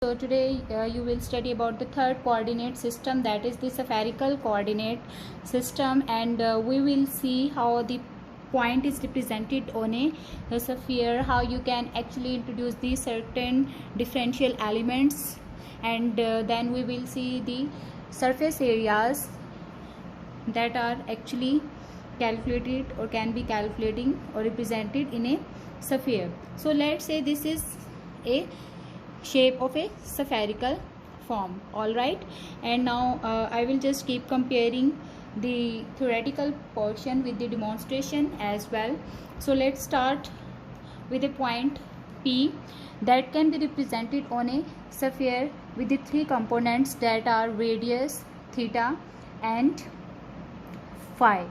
So today you will study about the third coordinate system, that is the spherical coordinate system, and we will see how the point is represented on a sphere, how you can actually introduce these certain differential elements, and then we will see the surface areas that are actually calculated or can be calculating or represented in a sphere. So let's say this is a shape of a spherical form. All right, and now I will just keep comparing the theoretical portion with the demonstration as well. So let's start with a point P that can be represented on a sphere with the three components that are radius, theta and phi.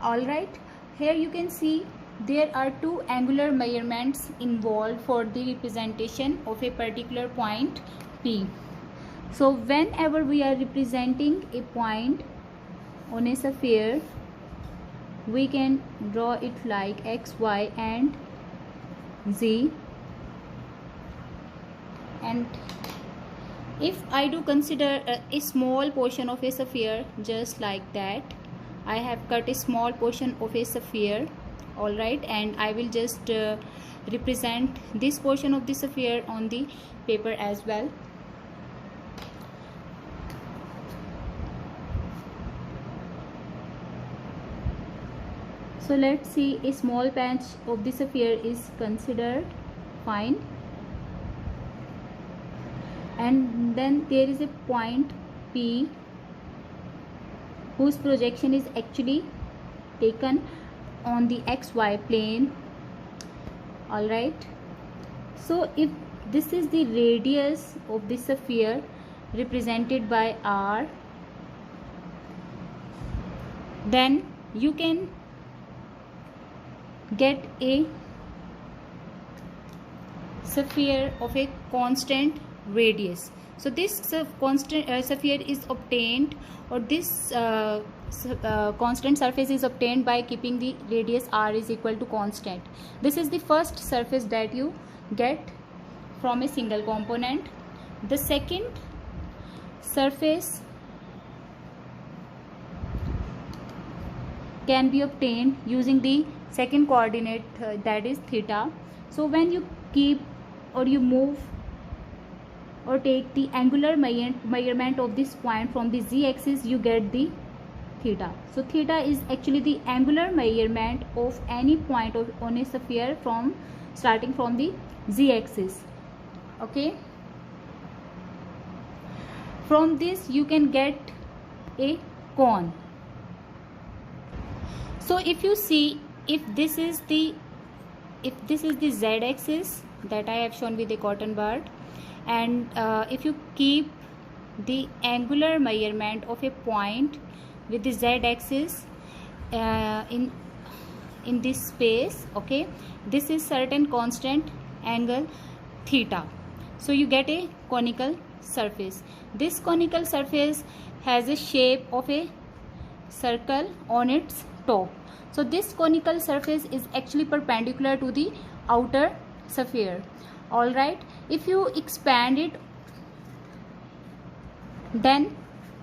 All right, here you can see there are two angular measurements involved for the representation of a particular point P. So whenever we are representing a point on a sphere, we can draw it like x, y and z, and if I do consider a small portion of a sphere, just like that, I have cut a small portion of a sphere. All right, and I will just represent this portion of the sphere on the paper as well. So let's see, a small patch of the sphere is considered, fine, and then there is a point P whose projection is actually taken on the xy plane. All right, so if this is the radius of the sphere represented by r, then you can get a sphere of a constant radius. So this constant sphere is obtained, or this constant surface is obtained by keeping the radius r is equal to constant. This is the first surface that you get from a single component. The second surface can be obtained using the second coordinate, that is theta. So when you keep or you move or take the angular measurement of this point from the z-axis, you get the theta. So theta is actually the angular measurement of any point on a sphere from starting from the z-axis. Okay, from this you can get a cone. So if you see, if this is the z-axis that I have shown with a cotton bud, and if you keep the angular measurement of a point with the z-axis in this space, okay, this is certain constant angle theta. So you get a conical surface. This conical surface has a shape of a circle on its top. So this conical surface is actually perpendicular to the outer sphere. All right, if you expand it, then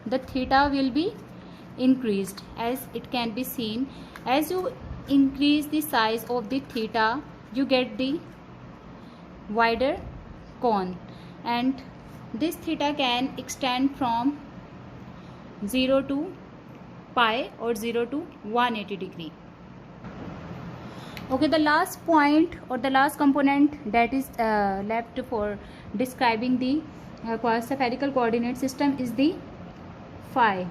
the theta will be increased, as it can be seen. As you increase the size of the theta, you get the wider cone, and this theta can extend from 0 to pi or 0 to 180 degree. Okay, the last point or the last component that is left for describing the spherical coordinate system is the phi.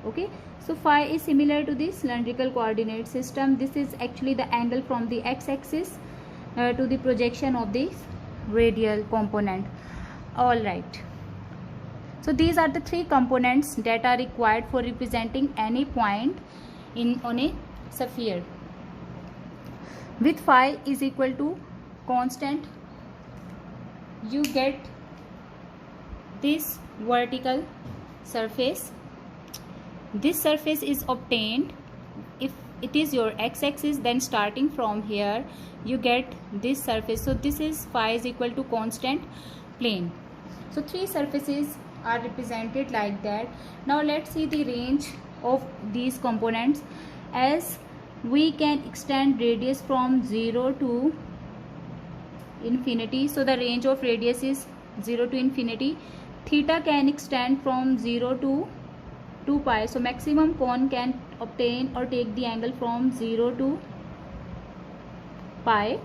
Okay, so phi is similar to the cylindrical coordinate system. This is actually the angle from the x-axis to the projection of the radial component. All right, so these are the three components that are required for representing any point on a sphere. With phi is equal to constant, you get this vertical surface. This surface is obtained, if it is your x-axis, then starting from here you get this surface. So this is phi is equal to constant plane. So three surfaces are represented like that. Now let's see the range of these components. As we can extend radius from 0 to infinity, so the range of radius is 0 to infinity. Theta can extend from 0 to 2 pi, so maximum cone can obtain or take the angle from 0 to pi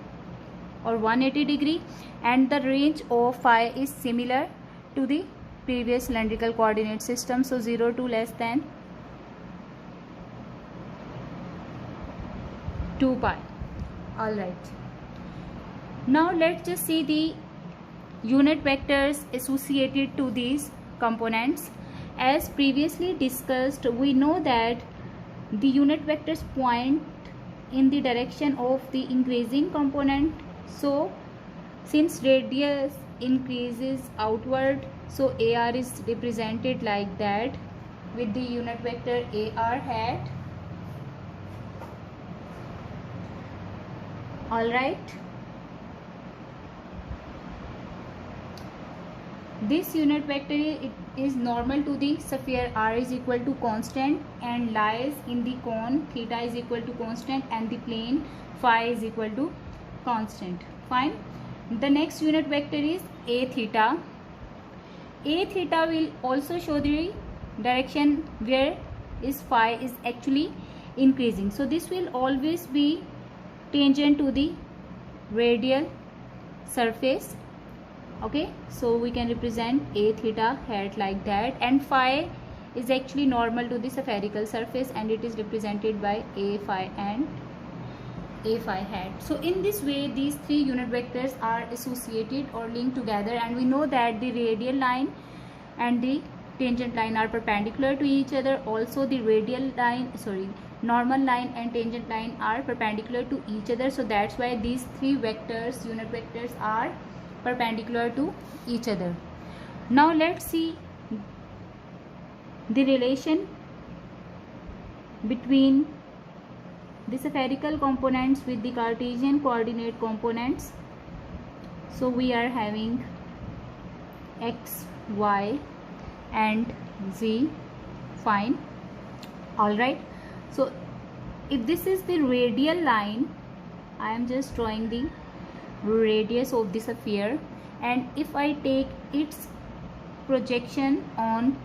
or 180 degree, and the range of phi is similar to the previous cylindrical coordinate system, so 0 to less than 2 pi. Alright, now let's just see the unit vectors associated to these components. As previously discussed, we know that the unit vectors point in the direction of the increasing component. So since radius increases outward, so AR is represented like that with the unit vector AR hat. Alright, this unit vector is normal to the sphere R is equal to constant and lies in the cone theta is equal to constant and the plane phi is equal to constant. Fine. The next unit vector is A theta. A theta will also show the direction where is phi is actually increasing. So this will always be tangent to the radial surface. Okay, so we can represent A theta hat like that, and phi is actually normal to the spherical surface and it is represented by A phi and A phi hat. So in this way these three unit vectors are associated or linked together, and we know that the radial line and the tangent line are perpendicular to each other. Also the normal line and tangent line are perpendicular to each other, so that's why these three vectors, unit vectors, are perpendicular to each other. Now let's see the relation between the spherical components with the Cartesian coordinate components. So we are having x, y and z. Fine. Alright, so if this is the radial line, I am just drawing the radius of the sphere, and if I take its projection on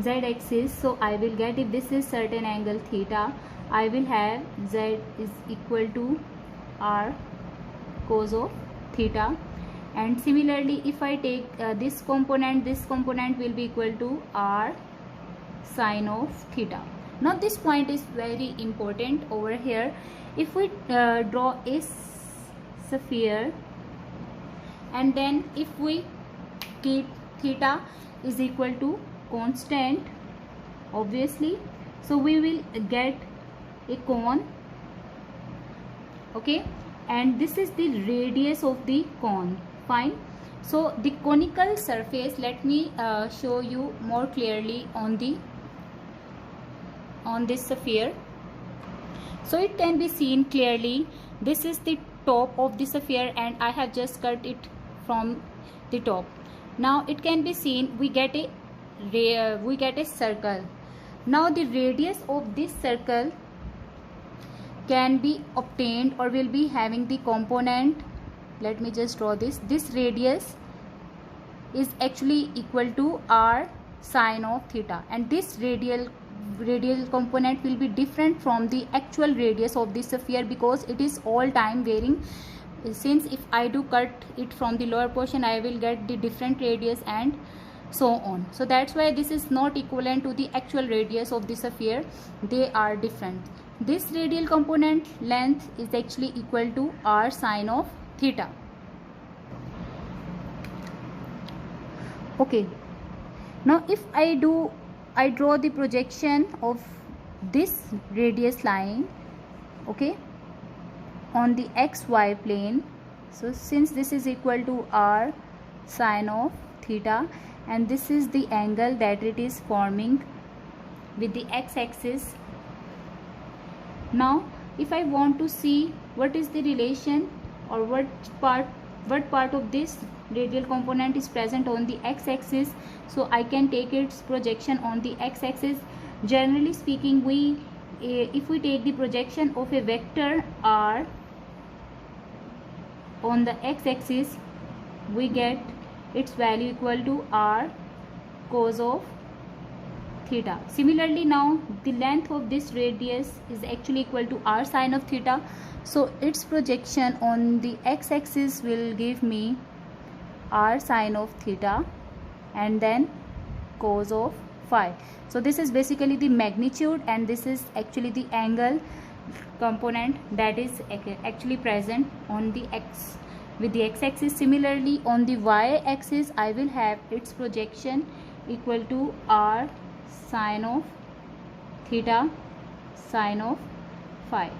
z-axis, so I will get, if this is certain angle theta, I will have z is equal to r cos of theta, and similarly if I take this component will be equal to r sin of theta. Now this point is very important over here. If we draw a sphere and then if we keep theta is equal to constant, obviously, so we will get a cone. Okay, and this is the radius of the cone. Fine. So the conical surface, let me show you more clearly on this sphere. So it can be seen clearly, this is the top of the sphere and I have just cut it from the top. Now it can be seen we get a circle. Now the radius of this circle can be obtained or will be having the component, let me just draw this radius is actually equal to r sin of theta, and this radial component will be different from the actual radius of this sphere because it is all time varying. Since if I do cut it from the lower portion, I will get the different radius and so on. So that's why this is not equivalent to the actual radius of the sphere, they are different. This radial component length is actually equal to r sin of theta. Okay, now if I draw the projection of this radius line, okay, on the xy plane. So since this is equal to r sin of theta and this is the angle that it is forming with the x-axis. Now if I want to see what is the relation or what part of this radial component is present on the x-axis, so I can take its projection on the x-axis. Generally speaking, if we take the projection of a vector r on the x-axis, we get its value equal to r cos of theta. Similarly, now the length of this radius is actually equal to r sine of theta, so its projection on the x-axis will give me r sine of theta and then cos of phi. So this is basically the magnitude, and this is actually the angle component that is actually present on the x with the x-axis. Similarly, on the y-axis, I will have its projection equal to r sine of theta sine of phi.